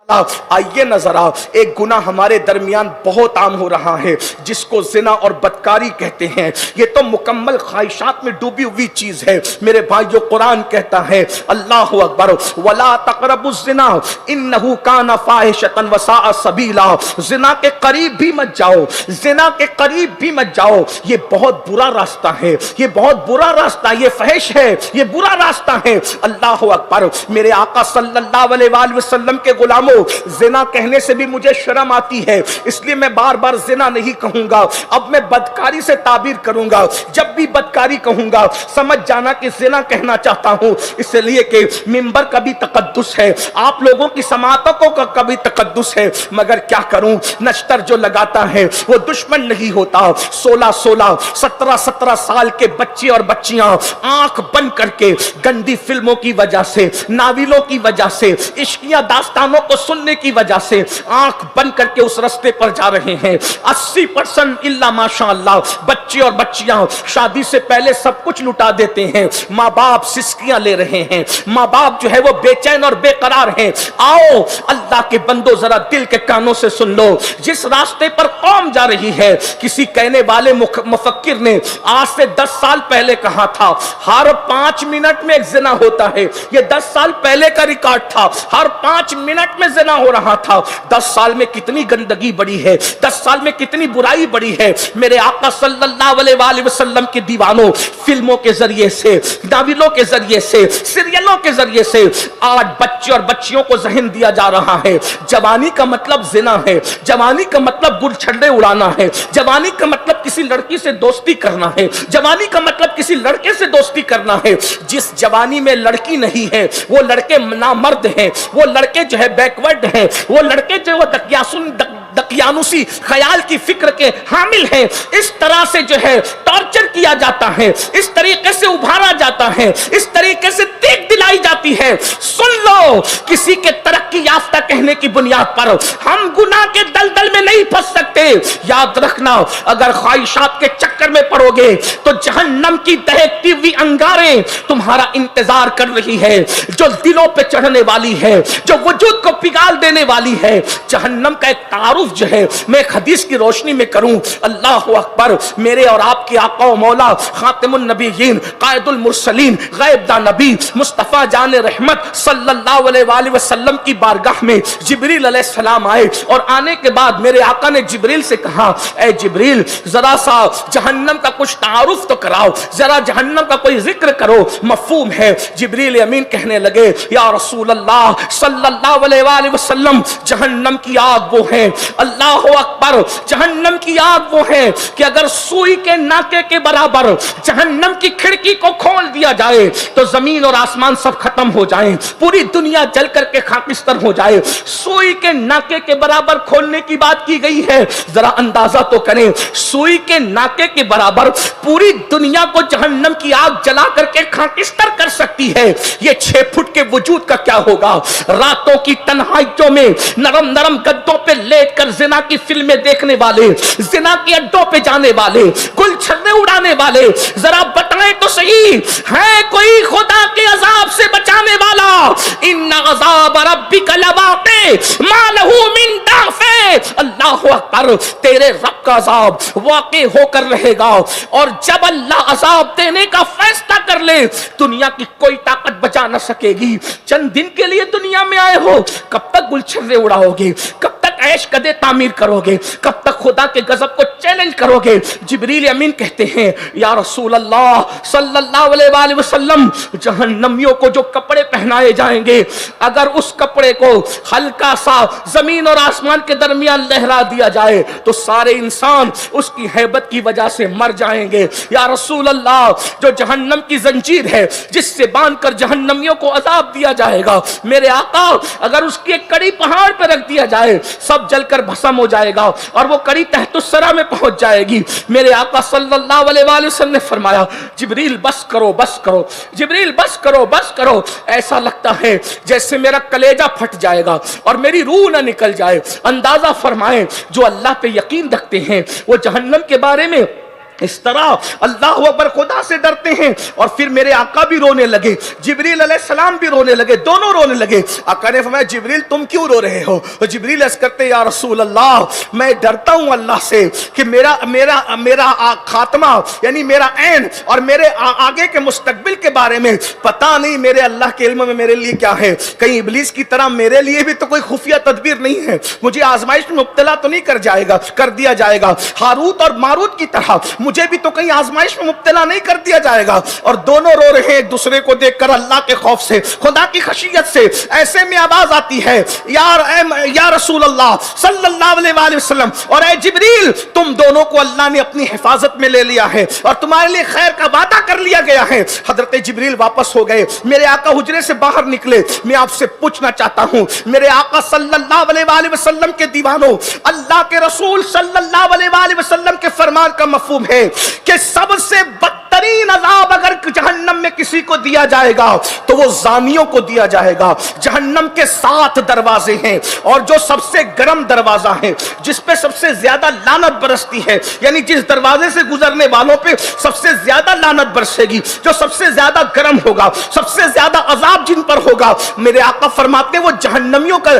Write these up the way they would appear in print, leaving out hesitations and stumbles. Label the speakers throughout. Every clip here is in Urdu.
Speaker 1: آئیے نظر آؤ، ایک گناہ ہمارے درمیان بہت عام ہو رہا ہے جس کو زنا اور بدکاری کہتے ہیں۔ یہ تو مکمل خواہشات میں ڈوبی ہوئی چیز ہے میرے بھائیو۔ قرآن کہتا ہے اللہ اکبر ولا تقربوا الزنا انہ کان فاحشۃ وساء سبیلا، زنا کے قریب بھی مت جاؤ، زنا کے قریب بھی مت جاؤ، یہ بہت برا راستہ ہے، یہ بہت برا راستہ، یہ فحش ہے، یہ برا راستہ ہے۔ اللہ اکبر۔ میرے آقا صلی اللہ علیہ وآلہ وسلم کے غلاموں، زنا کہنے سے بھی مجھے شرم آتی ہے، اس لیے میں بار بار زنا نہیں کہوں گا، اب میں بدکاری سے تعبیر کروں گا۔ جب بھی بدکاری کہوں گا سمجھ جانا کہ زنا کہنا چاہتا ہوں، اس لیے کہ منبر کا بھی تقدس ہے، آپ لوگوں کی سماعتوں کا کبھی تقدس ہے، مگر کیا کروں، نشتر جو لگاتا ہے وہ دشمن نہیں ہوتا۔ 16 17 سال کے بچے اور بچیاں آنکھ بند کر کے گندی فلموں کی وجہ سے، ناولوں کی وجہ سے، عشقیہ داستانوں کو سننے کی وجہ سے آنکھ بند کر کے اس رستے پر جا رہے ہیں۔ 80% الا ماشاء اللہ بچے اور بچیاں شادی سے پہلے سب کچھ لٹا دیتے ہیں، ماں باپ سسکیاں لے رہے ہیں، ماں باپ جو ہے وہ بے چین اور بے قرار ہیں۔ آؤ اللہ کے بندو ذرا دل کے کانوں سے سن لو، جس راستے پر قوم جا رہی ہے، کسی کہنے والے مفکر نے آج سے 10 سال پہلے کہا تھا ہر 5 منٹ میں ایک زنا ہوتا ہے، یہ 10 سال پہلے کا ریکارڈ تھا، ہر 5 منٹ میں زنا ہو رہا تھا۔ 10 سال میں کتنی گندگی بڑی ہے، 10 سال میں کتنی برائی بڑی ہے۔ میرے آقا صلی اللہ علیہ وآلہ وسلم کے دیوانوں، فلموں کے ذریعے سے، ناولوں کے ذریعے سے، سیریلوں کے ذریعے سے آج بچے اور بچیوں کو ذہن دیا جا رہا ہے جوانی کا مطلب زنا ہے، جوانی کا مطلب گل چھڑے اڑانا ہے، جوانی کا مطلب کسی لڑکی سے دوستی کرنا ہے، جوانی کا مطلب کسی لڑکے سے دوستی کرنا ہے۔ جس جوانی میں لڑکی نہیں ہے وہ لڑکے نامرد ہیں، وہ لڑکے جو ہے بیکورڈ ہیں، وہ لڑکے جو دقیانوسی خیال کی فکر کے حامل ہیں۔ اس طرح سے جو ہے ٹارچر کیا جاتا ہے، اس طریقے سے ابھارا جاتا ہے، اس طریقے سے دیکھ دلائی جاتی ہے۔ سن لو، کسی کے ترقی یافتہ کہنے کی بنیاد پر ہم گناہ کے دلدل میں نہیں پھنس سکتے۔ یاد رکھنا، اگر خواہشات کے چکر میں پڑو گے تو جہنم کی دہکتی ہوئی انگاریں تمہارا انتظار کر رہی ہے، جو دلوں پہ چڑھنے والی ہے، جو وجود کو پگال دینے والی ہے۔ جہنم کا ایک تعارف جو ہے میں ایک حدیث کی روشنی میں کروں۔ اللہ اکبر۔ میرے اور آپ کے آقا و مولا خاتم النبیین، قائد المرسلین، غیب دا نبی مصطفیٰ جان رحمت صلی اللہ علیہ وآلہ وسلم کی بارگاہ میں جبریل علیہ السلام آئے، اور آنے کے بعد میرے آقا نے جبریل سے کہا اے جبریل ذرا سا جہنم کا کچھ تعارف تو کراؤ، ذرا جہنم کا کوئی ذکر کرو، مفہوم ہے۔ جبریل امین کہنے لگے یا رسول اللہ صلی اللہ علیہ وآلہ وسلم، جہنم کی آگ وہ ہے، اللہ اکبر، جہنم کی آگ وہ ہے کہ اگر سوئی کے ناکے کے برابر جہنم کی کھڑکی کو کھول دیا جائے تو زمین اور آسمان سب ختم ہو جائیں، پوری دنیا جل کر کے خاکستر ہو جائے۔ سوئی کے ناکے کے برابر کھولنے کی بات کی گئی ہے، ذرا اندازہ تو کریں، سوئی کے ناکے کے برابر پوری دنیا کو جہنم کی آگ جلا کر کے خاکستر کر سکتی ہے، یہ 6 فٹ کے وجود کا کیا ہوگا؟ راتوں کی تنہائیوں میں نرم نرم گدوں پہ لیٹ کر زنا کی فلمیں دیکھنے والے، زنا کے اڈوں پہ جانے والے، گل چھڑے اڑانے والے، ذرا بتائیں تو صحیح، ہے کوئی خدا کے عذاب سے بچانے والا؟ ان عذاب ربک لواقع ما لہ من دافع۔ اللہ اکبر، تیرے رب کا عذاب واقع ہو کر رہے گا، اور جب اللہ عذاب دینے کا فیصلہ کر لے دنیا کی کوئی طاقت بچا نہ سکے گی۔ چند دن کے لیے دنیا میں آئے ہو، کب تک گل چھرے اڑاؤ گے؟ کب تک عیش قدے تعمیر کرو گے؟ کب تک خدا کے غضب کو چیلنج کرو گے؟ جبریل امین کہتے ہیں یا رسول اللہ صلی اللہ علیہ وآلہ وسلم، جہنمیوں کو جو کپڑے پہنائے جائیں گے، اگر اس کپڑے کو ہلکا سا زمین اور آسمان کے درمیان لہرا دیا جائے تو سارے انسان اس کی ہیبت کی وجہ سے مر جائیں گے۔ یا رسول اللہ، جو جہنم کی زنجیر ہے جس سے باندھ کر جہنمیوں کو عذاب دیا جائے گا، میرے آقا اگر اس کی ایک کڑی پہاڑ پہ رکھ دیا جائے سب جل کر بھسم ہو جائے گا اور وہ کڑی تحت الثری میں پہنچ جائے گی۔ میرے آقا صلی اللہ علیہ وآلہ وسلم نے فرمایا جبریل بس کرو بس کرو، جبریل بس کرو بس کرو، ایسا لگتا ہے جیسے میرا کلیجہ پھٹ جائے گا اور میری روح نہ نکل جائے۔ اندازہ فرمائیں جو اللہ پہ یقین رکھتے ہیں وہ جہنم کے بارے میں اس طرح اللہ اکبر خدا سے ڈرتے ہیں. اور پھر میرے آقا بھی رونے لگے, جبریل علیہ السلام بھی رونے لگے, دونوں رونے لگے. آقا نے فرمایا جبریل تم کیوں رو رہے ہو؟ جبریل عرض کرتے یا رسول اللہ میں ڈرتا ہوں اللہ سے کہ میرا خاتمہ یعنی میرا عین اور میرے آگے کے مستقبل کے بارے میں پتہ نہیں میرے اللہ کے علم میں میرے لیے کیا ہے. کہیں ابلیس کی طرح میرے لیے بھی تو کوئی خفیہ تدبیر نہیں ہے, مجھے آزمائش میں مبتلا تو نہیں کر دیا جائے گا. ہاروت اور ماروت کی طرح مجھے بھی تو کہیں آزمائش میں مبتلا نہیں کر دیا جائے گا. اور دونوں رو رہے ہیں ایک دوسرے کو دیکھ کر اللہ کے خوف سے, خدا کی خشیت سے. ایسے میں آواز آتی ہے یا رسول اللہ صلی اللہ علیہ وآلہ وسلم اور اے جبریل تم دونوں کو اللہ نے اپنی حفاظت میں لے لیا ہے اور تمہارے لیے خیر کا وعدہ کر لیا گیا ہے. حضرت جبریل واپس ہو گئے, میرے آقا حجرے سے باہر نکلے. میں آپ سے پوچھنا چاہتا ہوں میرے آقا صلی اللہ علیہ وآلہ وسلم کے دیوانوں, اللہ کے رسول صلی اللہ علیہ وآلہ وسلم کے فرمان کا مفہوم ہے کہ سب سے بدترین عذاب اگر جہنم میں کسی کو دیا جائے گا تو وہ زانیوں کو دیا جائے گا. جہنم کے 7 دروازے ہیں اور جو سب سے گرم دروازہ ہے, جس پہ سب سے زیادہ لعنت برستی ہے, یعنی جس دروازے سے گزرنے والوں پہ سب سے زیادہ لعنت برسے گی, جو سب سے زیادہ گرم ہوگا, سب سے زیادہ عذاب جن پر ہوگا, میرے آقا فرماتے ہیں وہ جہنمیوں کا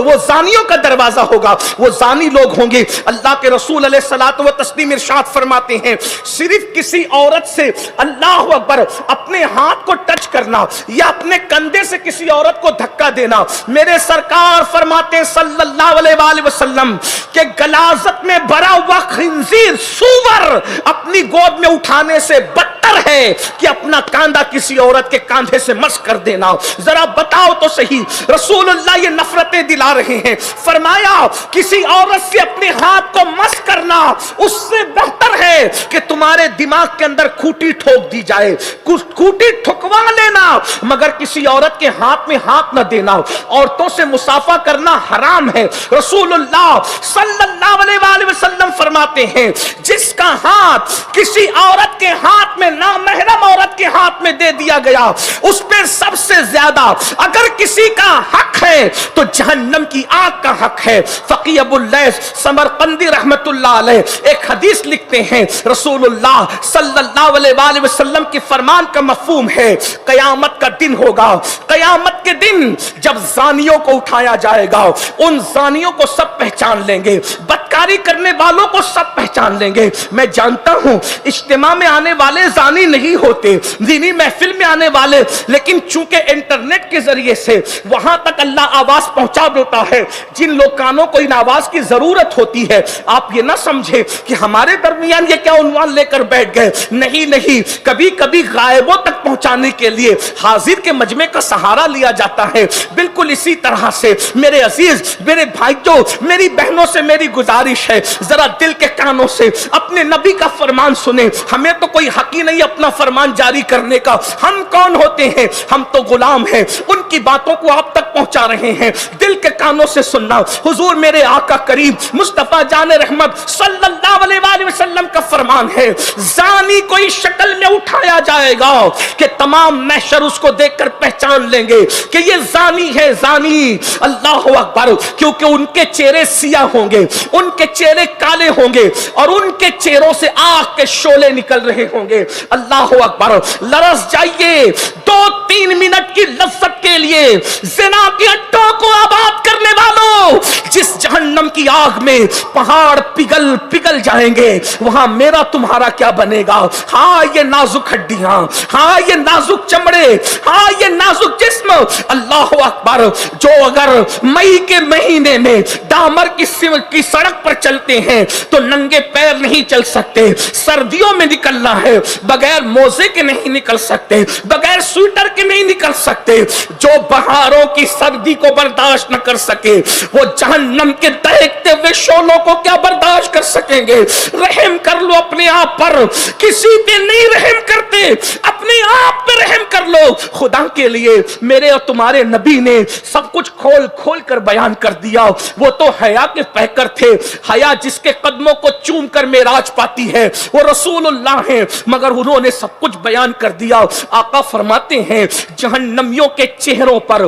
Speaker 1: وہ زانیوں کا دروازہ ہوگا, وہ زانی لوگ ہوں گے. اللہ کے رسول علیہ الصلوۃ والتسلیم ارشاد فرماتے ہیں صرف کسی عورت سے اللہ اکبر اپنے ہاتھ کو ٹچ کرنا یا اپنے کندھے سے کسی عورت کو دھکا دینا, میرے سرکار فرماتے ہیں صلی اللہ علیہ وآلہ وسلم کہ غلاظت میں بھرا ہوا خنزیر سور اپنی گود میں اٹھانے سے بدتر ہے کہ اپنا کاندھا کسی عورت کے کاندھے سے مس کر دینا. ذرا بتاؤ تو صحیح, رسول اللہ یہ نفرتیں دلا رہے ہیں. فرمایا کسی عورت سے اپنے ہاتھ کو مس کرنا اس سے بہتر ہے کہ تمہارے دماغ کے اندر کھوٹی ٹھوک دی جائے. کھوٹی ٹھکوا لینا مگر کسی عورت کے ہاتھ میں ہاتھ نہ دینا. عورتوں سے مصافحہ کرنا حرام ہے. رسول اللہ صلی اللہ علیہ وآلہ وسلم فرماتے ہیں جس کا ہاتھ کسی عورت کے ہاتھ میں, نامحرم عورت کے ہاتھ میں دے دیا گیا, اس پہ سب سے زیادہ اگر کسی کا حق ہے تو جہنم کی آگ کا حق ہے. فقیہ ابو اللیث سمرقندی رحمت اللہ علیہ ایک حدیث لکھتے ہیں رسول اللہ صلی اللہ علیہ وآلہ وسلم کے فرمان کا مفہوم ہے قیامت کا دن ہوگا, قیامت کے دن جب زانیوں کو اٹھایا جائے گا, ان زانیوں کو سب پہچان لیں گے, بدکاری کرنے والوں کو سب پہچان لیں گے. میں جانتا ہوں اجتماع میں آنے والے زانی نہیں ہوتے, دینی محفل میں آنے والے, لیکن چونکہ انٹرنیٹ کے ذریعے سے وہاں تک اللہ آواز پہنچا دیتا ہے جن لوگ کانوں کو ان آواز کی ضرورت ہوتی ہے. آپ یہ نہ سمجھے کہ ہمارے درمیان یہ کیا عنوان لے کر بیٹھ گئے, نہیں, کبھی کبھی غائبوں تک پہنچانے کے لیے حاضر کے مجمع کا سہارا لیا جاتا ہے. بالکل اسی طرح سے میرے عزیز, میرے بھائیوں, میری بہنوں سے میری گزارش ہے ذرا دل کے کانوں سے اپنے نبی کا فرمان سنیں. ہمیں تو کوئی حق ہی نہیں اپنا فرمان جاری کرنے کا. ہم کون ہوتے ہیں؟ ہم تو غلام ہیں. ان کی باتوں کو آپ تک پہنچا رہے ہیں. دل کے کانوں سے سننا. حضور میرے آقا کریم مصطفیٰ جان رحمت صلی اللہ علیہ وآلہ وسلم کا فرمان ہے زانی کوئی شکل میں اٹھایا جائے گا کہ تمام محشر اس کو دیکھ کر پہچان لیں گے کہ یہ زانی ہے, زانی. اللہ اکبر, کیونکہ ان کے چہرے سیاہ ہوں گے, ان کے چہرے کالے ہوں گے اور ان کے چہروں سے آگ کے شعلے نکل رہے ہوں گے. اللہ اکبر, لرز جائیے 2-3 منٹ کی لذت کے لیے زنا کے اڈوں کو آباد کرنے والوں. جس جہنم کی آگ میں پہاڑ پگھل جائیں گے وہاں میرا تمہارا کیا بنے گا؟ ہاں یہ نازک ہڈیاں, ہاں یہ نازک چمڑے, ہاں یہ نازک جسم. اللہ اکبر, جو اگر مئی کے مہینے میں ڈامر کی سڑک پر چلتے ہیں تو ننگے پیر نہیں چل سکتے. سردیوں میں نکلنا ہے بغیر موزے کے نہیں نکل سکتے, بغیر سویٹر کے نہیں نکل سکتے. جو بہاروں کی سردی کو برداشت نہ کر سکے وہ جہنم کے دہکتے ہوئے شعلوں کو کیا برداشت کر سکیں گے؟ رحم کر لو اپنے آپ پر, کسی پہ نہیں رحم کرتے, اپنے آپ پہ رحم کر لو. خدا کے لیے میرے اور تمہارے نبی نے سب کچھ کھول کر بیان کر دیا. وہ تو حیا کے پیکر تھے, حیا جس کے قدموں کو چوم کر معراج پاتی ہے وہ رسول اللہ ہیں, مگر انہوں نے سب کچھ بیان کر دیا. آقا فرماتے ہیں جہنمیوں کے چہروں پر